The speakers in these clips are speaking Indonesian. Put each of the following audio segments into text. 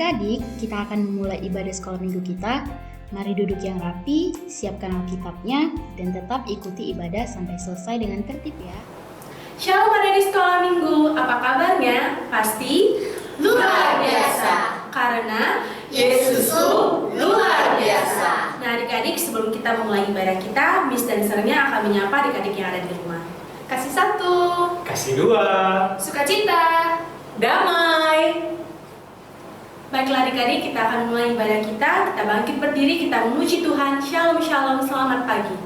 Adik-adik, kita akan memulai ibadah sekolah minggu kita. Mari duduk yang rapi, siapkan Alkitabnya, dan tetap ikuti ibadah sampai selesai dengan tertib ya. Shalom adik sekolah minggu, apa kabarnya? Pasti luar biasa, karena Yesusku luar biasa. Nah adik-adik, sebelum kita memulai ibadah kita, Miss dan Sernya akan menyapa adik-adik yang ada di rumah. Kasih satu, kasih dua, sukacita, damai. Baiklah adik-adik, kita akan mulai ibadah kita. Kita bangkit berdiri, kita memuji Tuhan. Shalom, shalom, selamat pagi.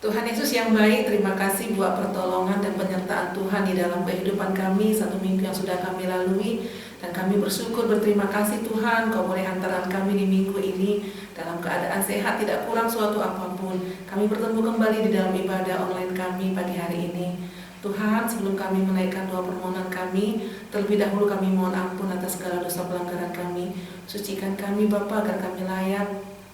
Tuhan Yesus yang baik, terima kasih buat pertolongan dan penyertaan Tuhan di dalam kehidupan kami satu minggu yang sudah kami lalui. Dan kami bersyukur, berterima kasih Tuhan, Kau boleh hantaran kami di minggu ini dalam keadaan sehat, tidak kurang suatu apapun. Kami bertemu kembali di dalam ibadah online kami pagi hari ini. Tuhan, sebelum kami menaikkan doa permohonan kami, terlebih dahulu kami mohon ampun atas segala dosa pelanggaran kami. Sucikan kami Bapa agar kami layak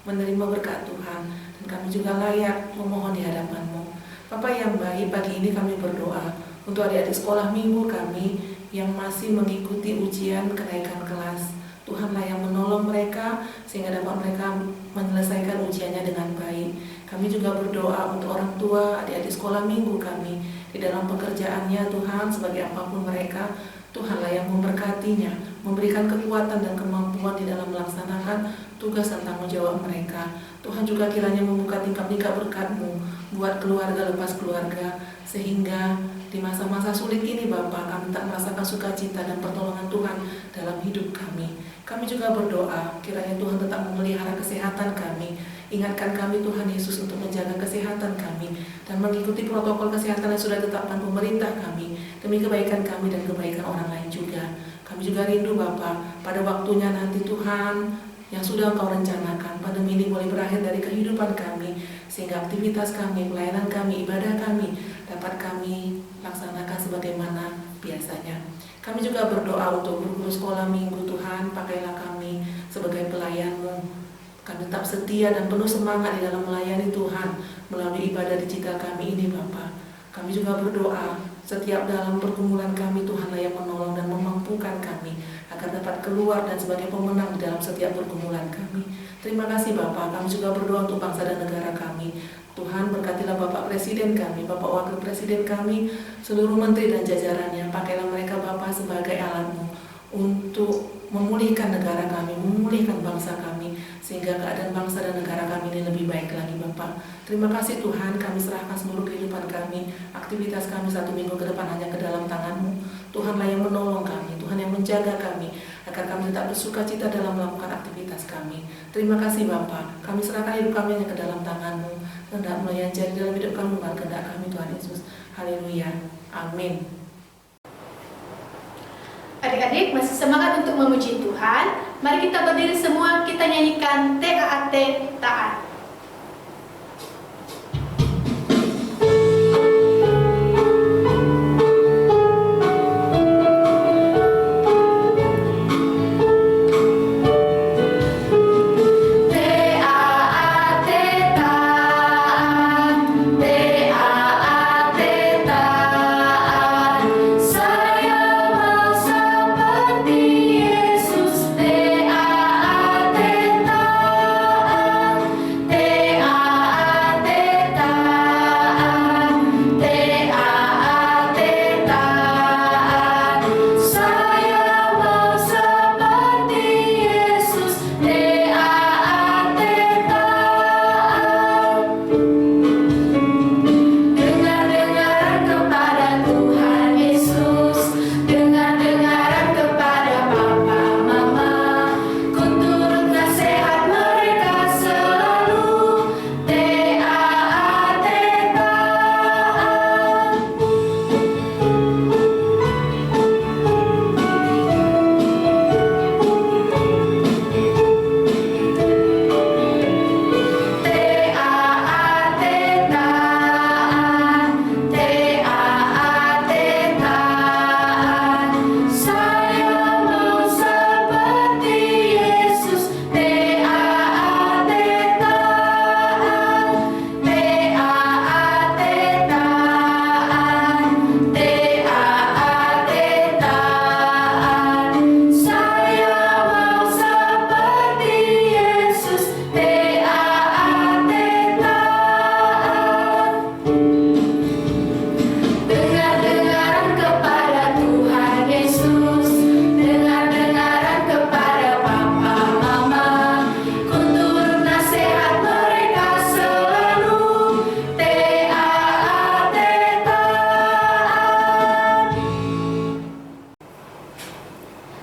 menerima berkat Tuhan. Dan kami juga layak memohon di hadapan-Mu. Bapa yang baik, pagi ini kami berdoa untuk adik-adik sekolah minggu kami yang masih mengikuti ujian kenaikan kelas. Tuhanlah yang menolong mereka sehingga dapat mereka menyelesaikan ujiannya dengan baik. Kami juga berdoa untuk orang tua, adik-adik sekolah minggu kami di dalam pekerjaannya Tuhan, sebagai apapun mereka, Tuhanlah yang memberkatinya, memberikan kekuatan dan kemampuan di dalam melaksanakan tugas dan tanggung jawab mereka. Tuhan juga kiranya membuka tingkap-tingkap berkat-Mu buat keluarga lepas keluarga, sehingga di masa-masa sulit ini Bapa, kami tak merasakan sukacita dan pertolongan Tuhan dalam hidup kami. Kami juga berdoa, kiranya Tuhan tetap memelihara kesehatan kami. Ingatkan kami Tuhan Yesus untuk menjaga kesehatan kami dan mengikuti protokol kesehatan yang sudah ditetapkan pemerintah kami, demi kebaikan kami dan kebaikan orang lain juga. Kami juga rindu Bapa, pada waktunya nanti Tuhan yang sudah Engkau rencanakan, pandemi ini boleh berakhir dari kehidupan kami, sehingga aktivitas kami, pelayanan kami, ibadah kami dapat kami laksanakan sebagaimana biasanya. Kami juga berdoa untuk guru-guru sekolah minggu. Tuhan, pakailah kami sebagai pelayan-Mu. Kami tetap setia dan penuh semangat di dalam melayani Tuhan melalui ibadah digital kami ini, Bapa. Kami juga berdoa setiap dalam pergumulan kami, Tuhanlah yang menolong dan memampukan kami agar dapat keluar dan sebagai pemenang di dalam setiap pergumulan kami. Terima kasih Bapa. Kami juga berdoa untuk bangsa dan negara kami. Tuhan, berkatilah Bapak Presiden kami, Bapak Wakil Presiden kami, seluruh menteri dan jajarannya. Pakailah mereka Bapa sebagai alat-Mu untuk memulihkan negara kami, memulihkan bangsa kami, sehingga keadaan bangsa dan negara kami ini lebih baik lagi Bapak. Terima kasih Tuhan, kami serahkan seluruh kehidupan kami, aktivitas kami 1 minggu ke depan hanya ke dalam tangan-Mu. Tuhanlah yang menolong kami, Tuhan yang menjaga kami, agar kami tetap bersuka cita dalam melakukan aktivitas kami. Terima kasih Bapa, kami serahkan hidup kami hanya ke dalam tangan-Mu. Kehendak-Mu yang jadi dalam hidup kami, bukan kehendak kami Tuhan Yesus. Haleluya, amin. Adik-adik masih semangat untuk memuji Tuhan. Mari kita berdiri semua, kita nyanyikan TAAT, taat.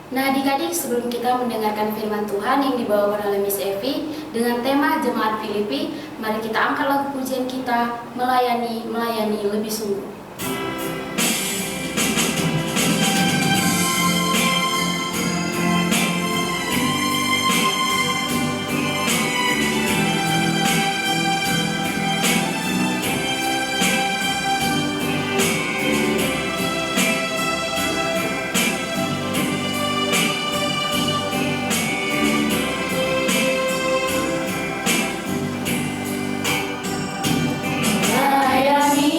Nah adik-adik, sebelum kita mendengarkan firman Tuhan yang dibawakan oleh Miss Evi dengan tema Jemaat Filipi, mari kita angkat lagu pujian kita, melayani lebih sungguh. Melayani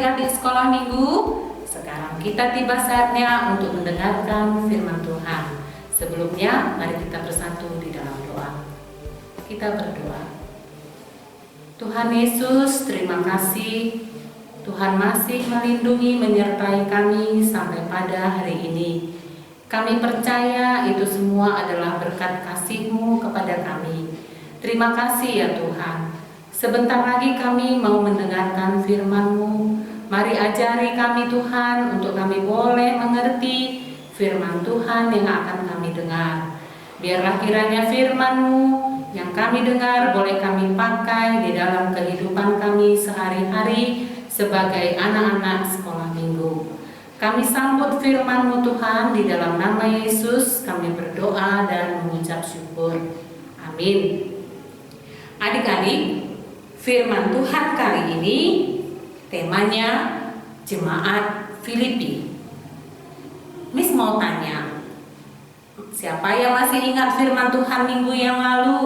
adik-adik sekolah minggu. Sekarang kita tiba saatnya untuk mendengarkan firman Tuhan. Sebelumnya, mari kita bersatu di dalam doa. Kita berdoa. Tuhan Yesus, terima kasih. Tuhan masih melindungi, menyertai kami sampai pada hari ini. Kami percaya itu semua adalah berkat kasih-Mu kepada kami. Terima kasih ya Tuhan. Sebentar lagi kami mau mendengarkan firman-Mu. Mari ajari kami Tuhan untuk kami boleh mengerti firman Tuhan yang akan kami dengar. Biarlah kiranya firman-Mu yang kami dengar boleh kami pakai di dalam kehidupan kami sehari-hari sebagai anak-anak sekolah minggu. Kami sambut firman-Mu Tuhan, di dalam nama Yesus kami berdoa dan mengucap syukur. Amin. Adik-adik, firman Tuhan kali ini temanya Jemaat Filipi. Miss mau tanya, siapa yang masih ingat firman Tuhan minggu yang lalu?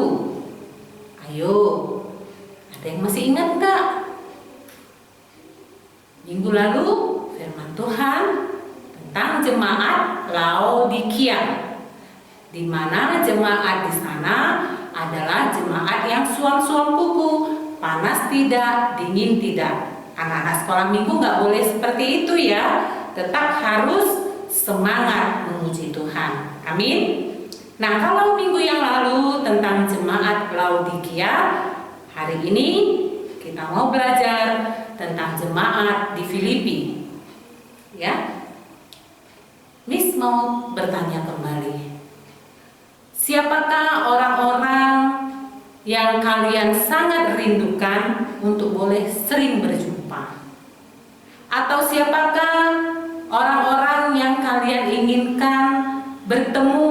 Ayo, ada yang masih ingat enggak? Minggu lalu firman Tuhan tentang jemaat Laodikia, di mana jemaat di sana adalah jemaat yang suam-suam kuku, panas tidak, dingin tidak. Anak-anak sekolah minggu nggak boleh seperti itu ya, tetap harus semangat memuji Tuhan. Amin. Nah, kalau minggu yang lalu tentang jemaat Laodikia, hari ini kita mau belajar tentang jemaat di Filipi. Ya. Miss mau bertanya kembali. Siapakah orang-orang yang kalian sangat rindukan untuk boleh sering berjumpa? Atau siapakah orang-orang yang kalian inginkan bertemu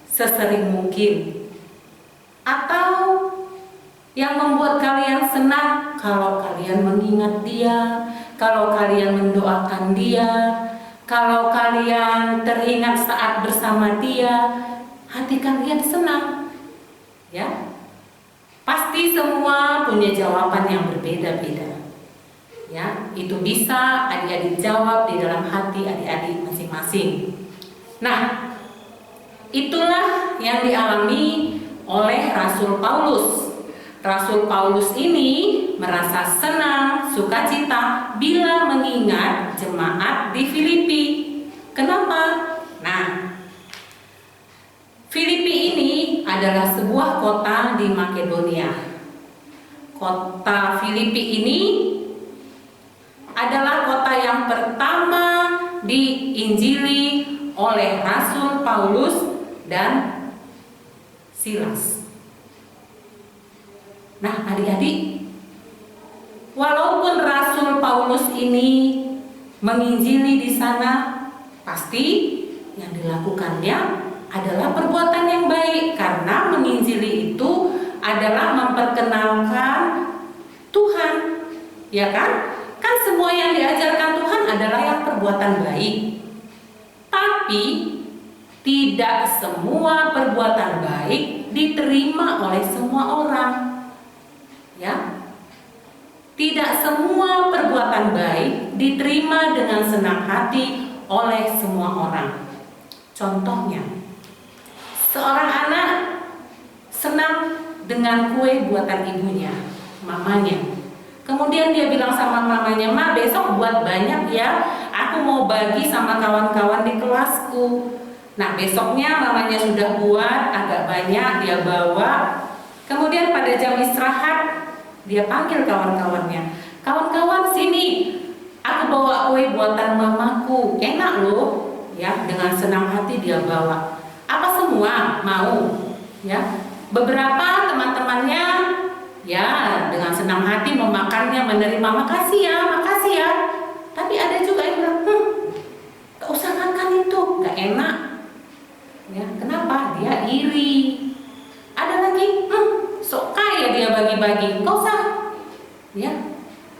sesering mungkin? Atau yang membuat kalian senang kalau kalian mengingat dia, kalau kalian mendoakan dia, kalau kalian teringat saat bersama dia, hati kalian senang? Ya, pasti semua punya jawaban yang berbeda-beda. Ya, itu bisa adik-adik jawab di dalam hati adik-adik masing-masing. Nah, itulah yang dialami oleh Rasul Paulus. Rasul Paulus ini merasa senang, sukacita bila mengingat jemaat di Filipi. Kenapa? Nah, Filipi ini adalah sebuah kota di Makedonia. Kota Filipi ini adalah kota yang pertama diinjili oleh Rasul Paulus dan Silas. Nah, adik-adik, walaupun Rasul Paulus ini menginjili di sana, pasti yang dilakukannya adalah perbuatan yang baik, karena menginjili itu adalah memperkenalkan Tuhan, ya kan? Kan semua yang diajarkan Tuhan adalah yang perbuatan baik. Tapi tidak semua perbuatan baik diterima oleh semua orang. Ya. Tidak semua perbuatan baik diterima dengan senang hati oleh semua orang. Contohnya, seorang anak senang dengan kue buatan ibunya, mamanya. Kemudian dia bilang sama mamanya, "Ma, besok buat banyak ya, aku mau bagi sama kawan-kawan di kelasku." Nah, besoknya mamanya sudah buat agak banyak, dia bawa. Kemudian pada jam istirahat, dia panggil kawan-kawannya, "Kawan-kawan sini, aku bawa kue buatan mamaku, enak loh." Ya, dengan senang hati dia bawa. Apa semua mau? Ya, beberapa teman-temannya ya dengan senang hati memakannya, menerima, makasih ya. Tapi ada juga yang bilang, gak usah makan itu, gak enak. Ya, kenapa? Dia iri. Ada lagi, sok kaya dia bagi-bagi, gak usah. Ya,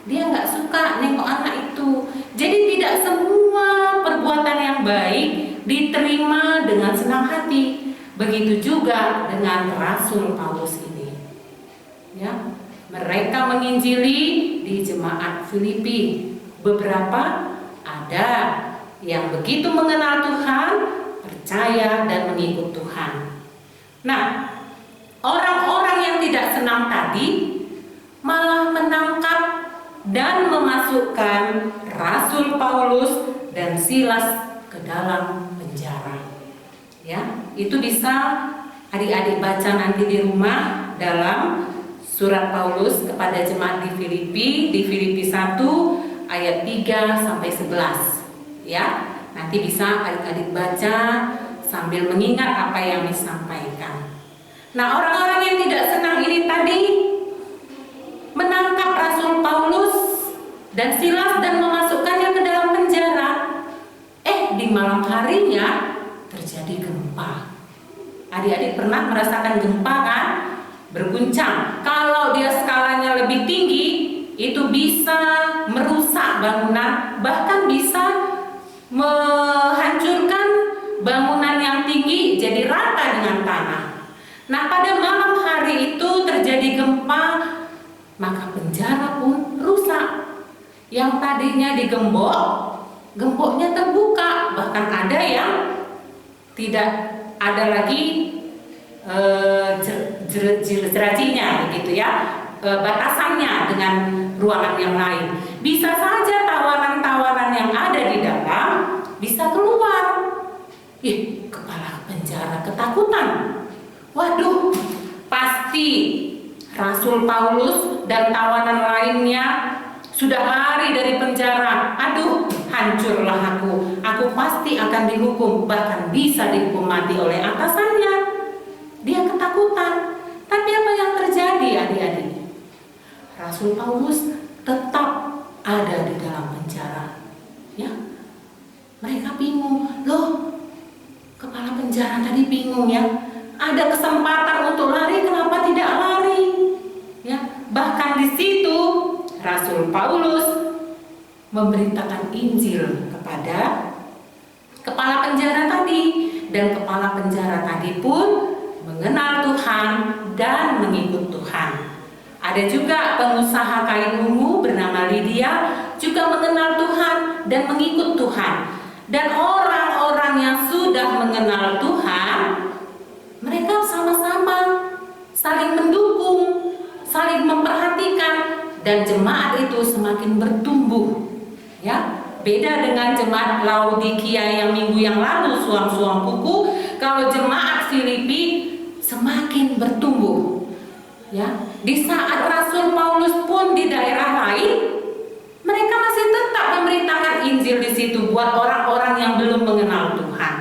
dia gak suka nengok anak itu. Jadi tidak semua perbuatan yang baik diterima dengan senang hati. Begitu juga dengan Rasul Paulus ini. Ya, mereka menginjili di jemaat Filipi. Beberapa ada yang begitu mengenal Tuhan, percaya dan mengikut Tuhan. Nah, orang-orang yang tidak senang tadi malah menangkap dan memasukkan Rasul Paulus dan Silas ke dalam penjara. Ya, itu bisa adik-adik baca nanti di rumah dalam surat Paulus kepada jemaat di Filipi 1 ayat 3 sampai 11. Ya, nanti bisa adik-adik baca sambil mengingat apa yang disampaikan. Nah, orang-orang yang tidak senang ini tadi menangkap Rasul Paulus dan Silas dan memasukkannya ke dalam penjara. Di malam harinya terjadi gempa. Adik-adik pernah merasakan gempa kan? Berguncang. Kalau dia skalanya lebih tinggi, itu bisa merusak bangunan, bahkan bisa menghancurkan bangunan yang tinggi jadi rata dengan tanah. Nah, pada malam hari itu terjadi gempa, maka penjara pun rusak. Yang tadinya digembok, gemboknya terbuka, bahkan ada yang tidak ada lagi jerajinya begitu ya, batasannya dengan ruangan yang lain. Bisa saja tawanan-tawanan yang ada di dalam bisa keluar. Kepala penjara ketakutan. Waduh, pasti Rasul Paulus dan tawanan lainnya sudah lari dari penjara. Aduh, hancurlah aku. Aku pasti akan dihukum, bahkan bisa dihukum mati oleh atasannya. Dia ketakutan. Tapi apa yang terjadi, adik-adik? Rasul Paulus tetap ada di dalam penjara. Ya, mereka bingung. Loh, kepala penjara tadi bingung ya. Ada kesempatan untuk lari, kenapa tidak lari? Ya, bahkan di situ Rasul Paulus memberitakan Injil kepada kepala penjara tadi, dan kepala penjara tadi pun mengenal Tuhan dan mengikut Tuhan. Ada juga pengusaha kain ungu bernama Lydia juga mengenal Tuhan dan mengikut Tuhan. Dan orang-orang yang sudah mengenal Tuhan, mereka sama-sama saling mendukung, saling memperhatikan, dan jemaat itu semakin bertumbuh. Ya, beda dengan jemaat Laodikia yang minggu yang lalu suam-suam kuku. Kalau jemaat Filipi semakin bertumbuh. Ya, di saat Rasul Paulus pun di daerah lain, mereka masih tetap memberitakan Injil di situ buat orang-orang yang belum mengenal Tuhan.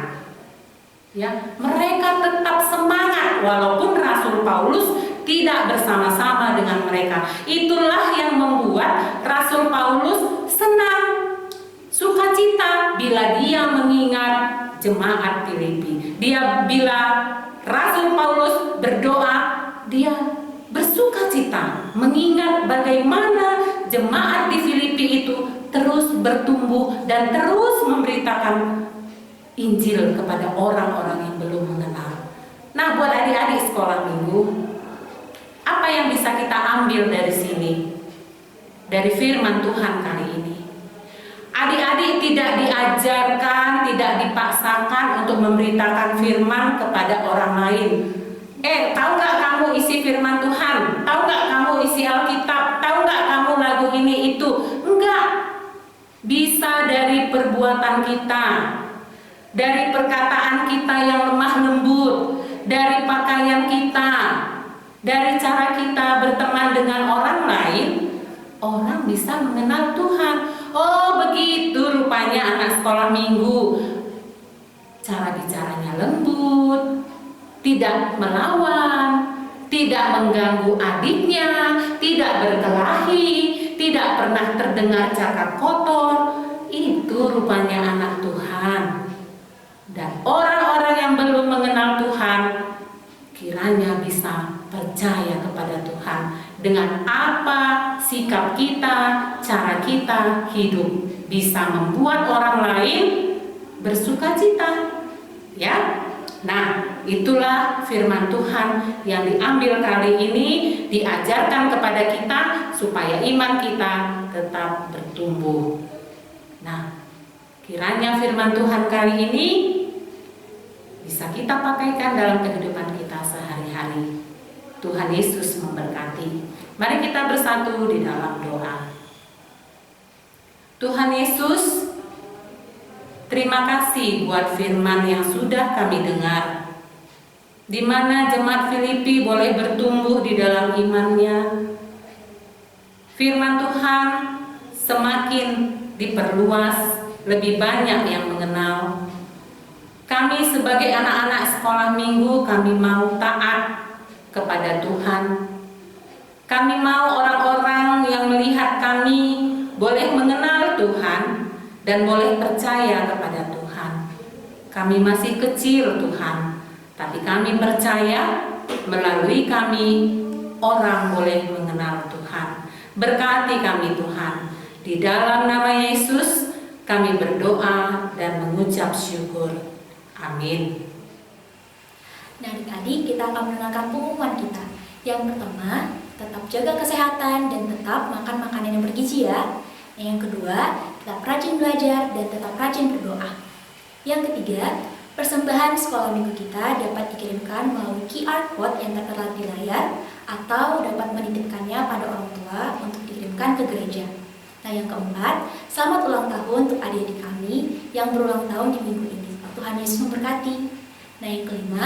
Ya, mereka tetap semangat walaupun Rasul Paulus tidak bersama-sama dengan mereka. Itulah yang membuat Rasul Paulus senang, sukacita bila dia mengingat jemaat Filipi. Bila Rasul Paulus berdoa, dia bersukacita mengingat bagaimana jemaat di Filipi itu terus bertumbuh dan terus memberitakan Injil kepada orang-orang yang belum mengenal. Nah, buat adik-adik sekolah minggu, apa yang bisa kita ambil dari sini? Dari firman Tuhan kali ini. Adik-adik tidak diajarkan, tidak dipaksakan untuk memberitakan firman kepada orang lain. Tahu nggak kamu isi firman Tuhan? Tahu nggak kamu isi Alkitab? Tahu nggak kamu lagu ini itu? Enggak. Bisa dari perbuatan kita, dari perkataan kita yang lemah lembut, dari pakaian kita, dari cara kita berteman dengan orang lain, orang bisa mengenal Tuhan. Oh, begitu rupanya anak sekolah minggu. Cara bicaranya lembut, tidak melawan, tidak mengganggu adiknya, tidak berkelahi, tidak pernah terdengar cakap kotor. Itu rupanya anak Tuhan. Dan orang-orang yang belum mengenal Tuhan kiranya bisa percaya kepada Tuhan dengan apa sikap kita, cara kita hidup, bisa membuat orang lain bersukacita. Ya. Nah, itulah firman Tuhan yang diambil kali ini, diajarkan kepada kita supaya iman kita tetap bertumbuh. Nah, kiranya firman Tuhan kali ini bisa kita pakaikan dalam kehidupan kita sehari-hari. Tuhan Yesus memberkati. Mari kita bersatu di dalam doa. Tuhan Yesus, terima kasih buat firman yang sudah kami dengar, di mana jemaat Filipi boleh bertumbuh di dalam imannya. Firman Tuhan semakin diperluas, lebih banyak yang mengenal. Kami sebagai anak-anak sekolah minggu, kami mau taat kepada Tuhan. Kami mau orang-orang yang melihat kami boleh mengenal Tuhan dan boleh percaya kepada Tuhan. Kami masih kecil Tuhan, tapi kami percaya melalui kami orang boleh mengenal Tuhan. Berkati kami Tuhan. Di dalam nama Yesus kami berdoa dan mengucap syukur. Amin. Nah, adik-adik, kita akan mendengarkan pengumuman kita. Yang pertama, tetap jaga kesehatan dan tetap makan makanan yang bergizi ya. Yang kedua, tetap rajin belajar dan tetap rajin berdoa. Yang ketiga, persembahan sekolah minggu kita dapat dikirimkan melalui QR Code yang tertera di layar atau dapat menitipkannya pada orang tua untuk dikirimkan ke gereja. Nah, yang keempat, selamat ulang tahun untuk adik-adik kami yang berulang tahun di minggu ini. Tuhan Yesus memberkati. Nah, yang kelima,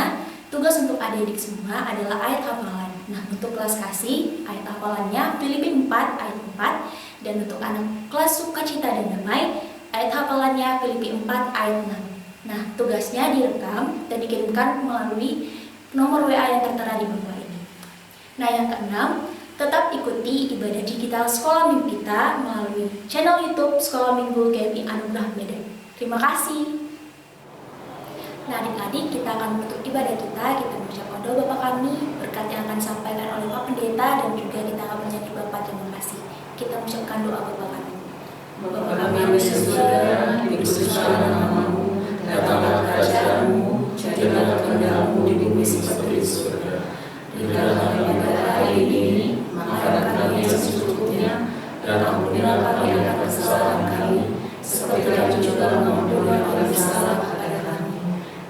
tugas untuk adik-adik semua adalah ayat hafalan. Nah, untuk kelas kasih, ayat hafalannya Filipi 4 ayat 4, dan untuk anak kelas sukacita dan damai, ayat hafalannya Filipi 4 ayat 6. Nah, tugasnya direkam dan dikirimkan melalui nomor WA yang tertera di bawah ini. Nah, yang keenam, tetap ikuti ibadah digital sekolah minggu kita melalui channel YouTube Sekolah Minggu GMI Anugerah Medan. Terima kasih. Nah, adik-adik, kita akan menutup ibadah kita. Kita mengucapkan doa Bapa kami, berkat yang akan disampaikan oleh Pak Pendeta, dan juga kita akan menyanyi Bapa terima kasih. Kita mengucapkan doa Bapa kami. Bapa kami yang di surga, dikuduskanlah namamu, datanglah kerajaanmu, jadilah kehendakmu di bumi seperti di surga. Berikanlah kami pada hari ini makanan kami yang secukupnya, dan ampunilah kami akan kesalahan kami, seperti kami juga mengampuni orang bersalah kepada kami.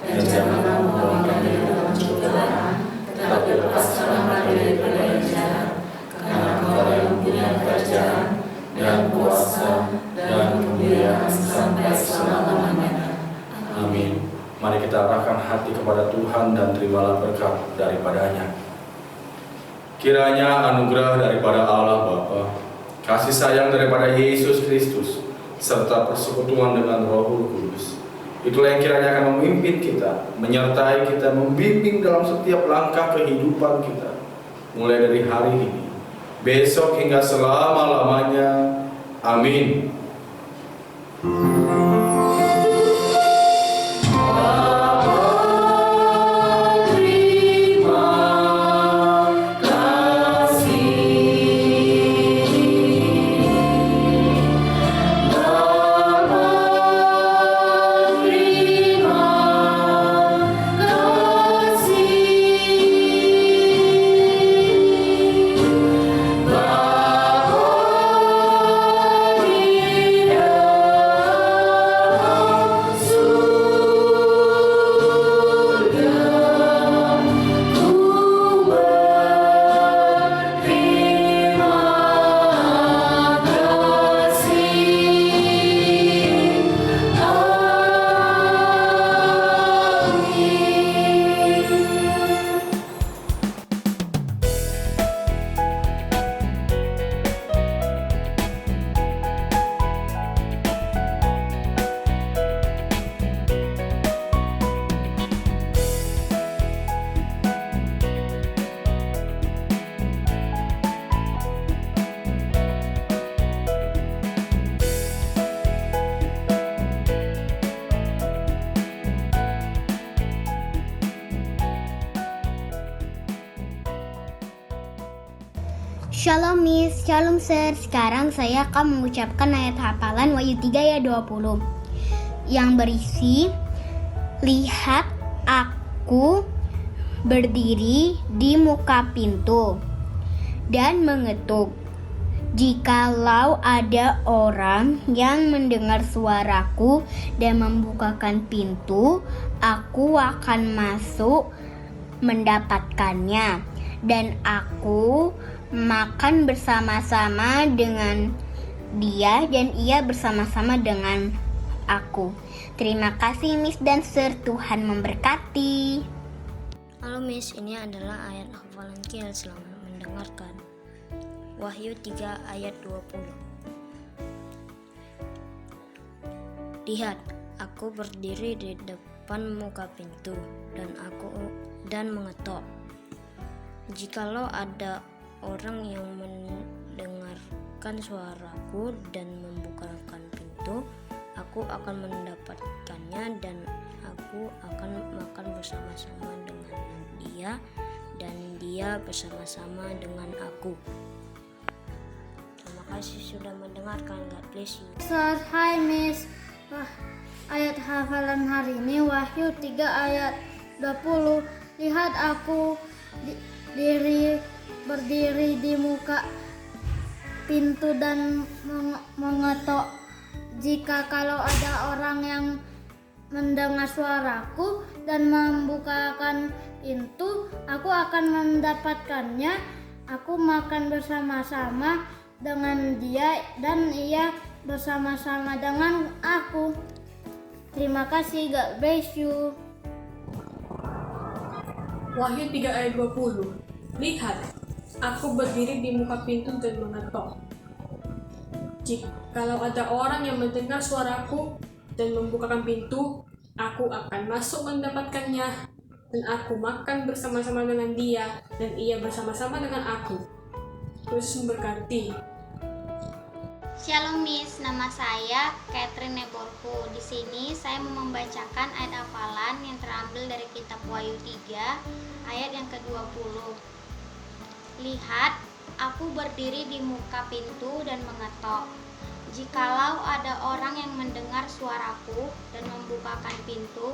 Dan janganlah membawa kami ke dalam cobaan, tetapi lepaskanlah kami daripada yang jahat, karena Engkau yang mempunyai kerajaan dan kuasa dan kemuliaan sampai selama-lamanya. Amin. Mari kita arahkan hati kepada Tuhan dan terimalah berkat daripadanya. Kiranya anugerah daripada Allah Bapa, kasih sayang daripada Yesus Kristus, serta persekutuan dengan Roh Kudus, itulah yang kiranya akan memimpin kita, menyertai kita, membimbing dalam setiap langkah kehidupan kita, mulai dari hari ini, besok hingga selama-lamanya. Amin. Shalom Miss, Shalom Sir. Sekarang saya akan mengucapkan ayat hafalan Wahyu 3 ayat 20 yang berisi, lihat aku berdiri di muka pintu dan mengetuk. Jikalau ada orang yang mendengar suaraku dan membukakan pintu, aku akan masuk mendapatkannya, dan aku makan bersama-sama dengan dia dan ia bersama-sama dengan aku. Terima kasih Miss dan Sir, Tuhan memberkati. Halo Miss, ini adalah ayat hafalan Kiel. Selamat mendengarkan. Wahyu 3 ayat 20. Lihat, aku berdiri di depan muka pintu dan mengetok. Jikalau ada orang yang mendengarkan suaraku dan membukakan pintu, aku akan mendapatkannya dan aku akan makan bersama-sama dengan dia dan dia bersama-sama dengan aku. Terima kasih sudah mendengarkan. God bless you. Sir, hai Miss. Ayat hafalan hari ini Wahyu 3 ayat 20. Lihat aku berdiri di muka pintu dan mengetok. Jika kalau ada orang yang mendengar suaraku dan membukakan pintu, aku akan mendapatkannya. Aku makan bersama-sama dengan dia dan ia bersama-sama dengan aku. Terima kasih, God bless you. Wahyu 3 ayat 20. Lihat, aku berdiri di muka pintu dan mengetok. Jikalau ada orang yang mendengar suaraku dan membukakan pintu, aku akan masuk mendapatkannya, dan aku makan bersama-sama dengan dia, dan ia bersama-sama dengan aku. Yesus memberkati. Shalom Miss, nama saya Catherine Neborku. Di sini saya mau membacakan ayat hafalan yang terambil dari kitab Wahyu 3 ayat yang ke-20. Lihat, aku berdiri di muka pintu dan mengetok. Jikalau ada orang yang mendengar suaraku dan membukakan pintu,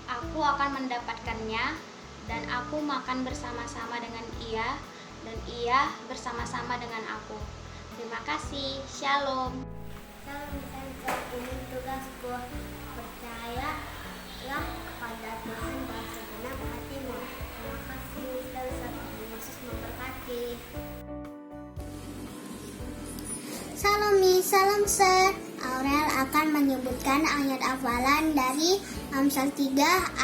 aku akan mendapatkannya dan aku makan bersama-sama dengan ia dan ia bersama-sama dengan aku. Terima kasih. Shalom. Shalom, saat ini tugasku. Percayalah kepada Tuhan dan segenap hatimu. Terima kasih, Mister. Yesus memberkati. Salam Miss, salam Sir. Aurel akan menyebutkan ayat hafalan dari Amsal 3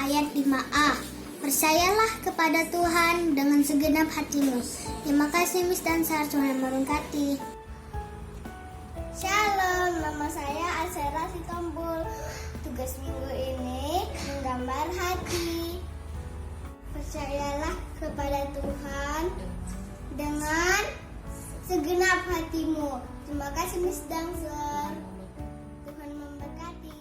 ayat 5a. Percayalah kepada Tuhan dengan segenap hatimu. Terima kasih Miss dan Sir, Tuhan memberkati. Shalom, nama saya Asera Sitompul. Tugas minggu ini menggambar hati. Percayalah kepada Tuhan dengan segenap hatimu. Terima kasih Miss dan Sir. Tuhan memberkati.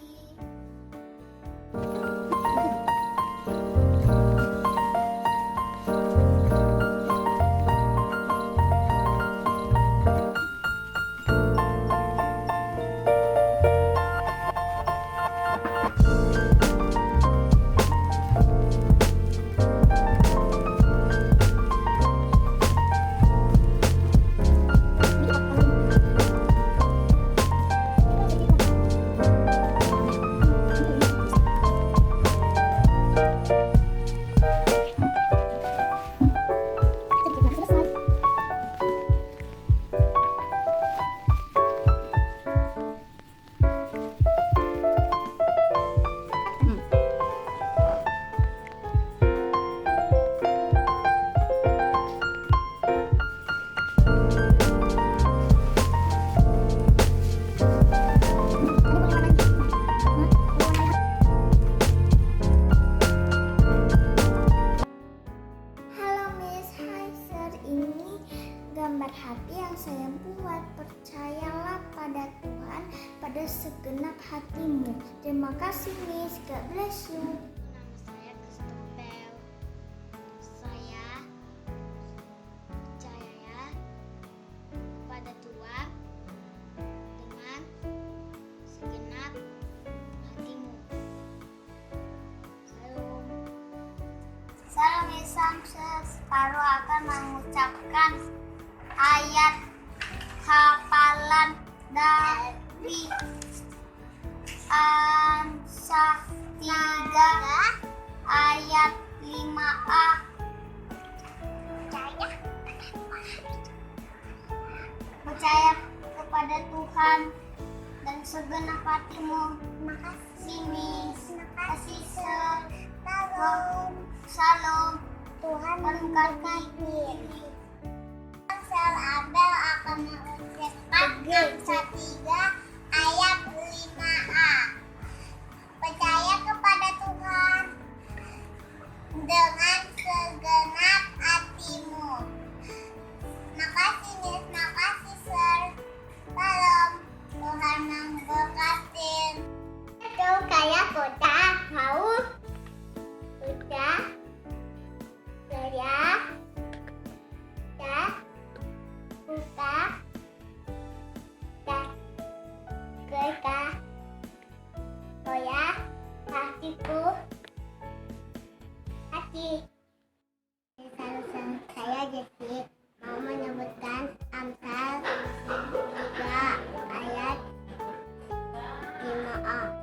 pada segenap hatimu. Terima kasih Miss, God bless you. Nama saya Christopher. Saya percaya kepada Tuhan dengan segenap hatimu. Salam. Salam Yesus. Separuh akan mengucapkan ayat hafalan dari Amsal 3 ayat 5a. Percaya kepada Tuhan dan segenap hatimu. Kasih Salam. Tuhan memberkati. Abel akan mengerjakan Amsal 3 ayat 5a. Percaya kepada Tuhan dengan segenap hatimu. Makasih Miss, makasih Sir. Salam. Tuhan memberkati. Itu kayak kota mau udah saya buka kereta saya hatiku hati. Saya Jesse mau menyebutkan Amsal 3 ayat 5a.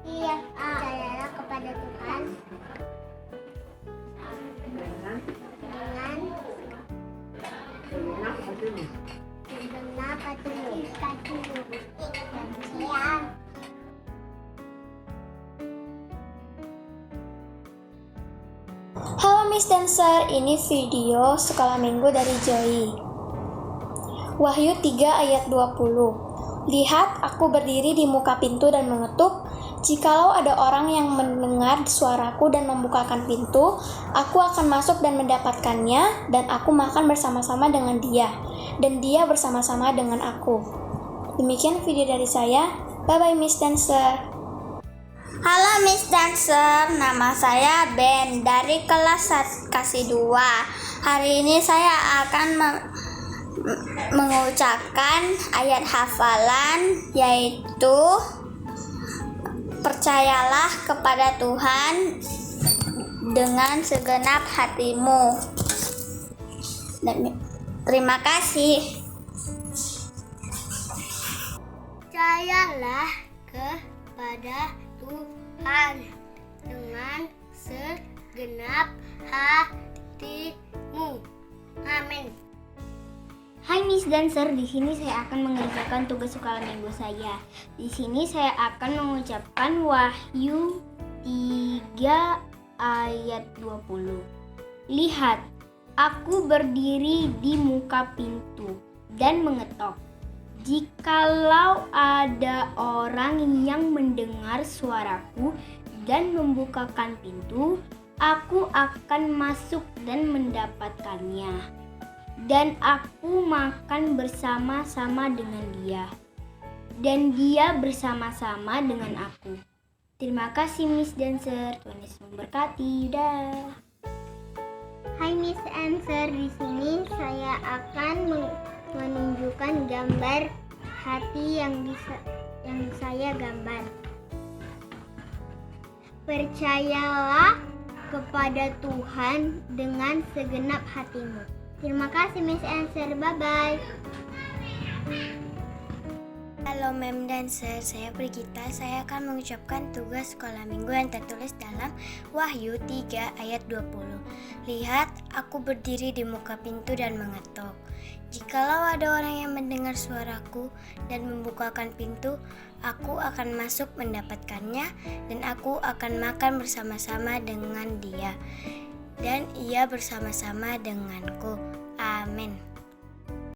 Percayalah kepada Tuhan dengan segenap hatimu. Halo Miss dan Sir, ini video sekolah minggu dari Joy. Wahyu 3 ayat 20. Lihat, aku berdiri di muka pintu dan mengetuk. Jikalau ada orang yang mendengar suaraku dan membukakan pintu, aku akan masuk dan mendapatkannya, dan aku makan bersama-sama dengan dia, dan dia bersama-sama dengan aku. Demikian video dari saya. Bye-bye Miss dan Sir. Halo Miss dan Sir, nama saya Ben dari kelas KASI 2. Hari ini saya akan mengucapkan ayat hafalan, yaitu percayalah kepada Tuhan dengan segenap hatimu. Dan terima kasih. Percayalah kepada Tuhan dengan segenap hatimu. Amin. Hai Miss dan Sir, di sini saya akan mengerjakan tugas sekolah minggu saya. Di sini saya akan mengucapkan Wahyu 3 ayat 20. Lihat, aku berdiri di muka pintu dan mengetok. Jikalau ada orang yang mendengar suaraku dan membukakan pintu, aku akan masuk dan mendapatkannya. Dan aku makan bersama-sama dengan dia, dan dia bersama-sama dengan aku. Terima kasih Miss dan Sir, Tuhan Yesus memberkati. Dah. Hai Miss and Sir, di sini saya akan menunjukkan gambar hati yang saya gambar. Percayalah kepada Tuhan dengan segenap hatimu. Terima kasih Miss and Sir, bye-bye. Halo Mem dan Sir, saya Brigita. Saya akan mengucapkan tugas sekolah minggu yang tertulis dalam Wahyu 3 ayat 20. Lihat, aku berdiri di muka pintu dan mengetok. Jikalau ada orang yang mendengar suaraku dan membukakan pintu, aku akan masuk mendapatkannya, dan aku akan makan bersama-sama dengan dia, dan ia bersama-sama denganku. Amin.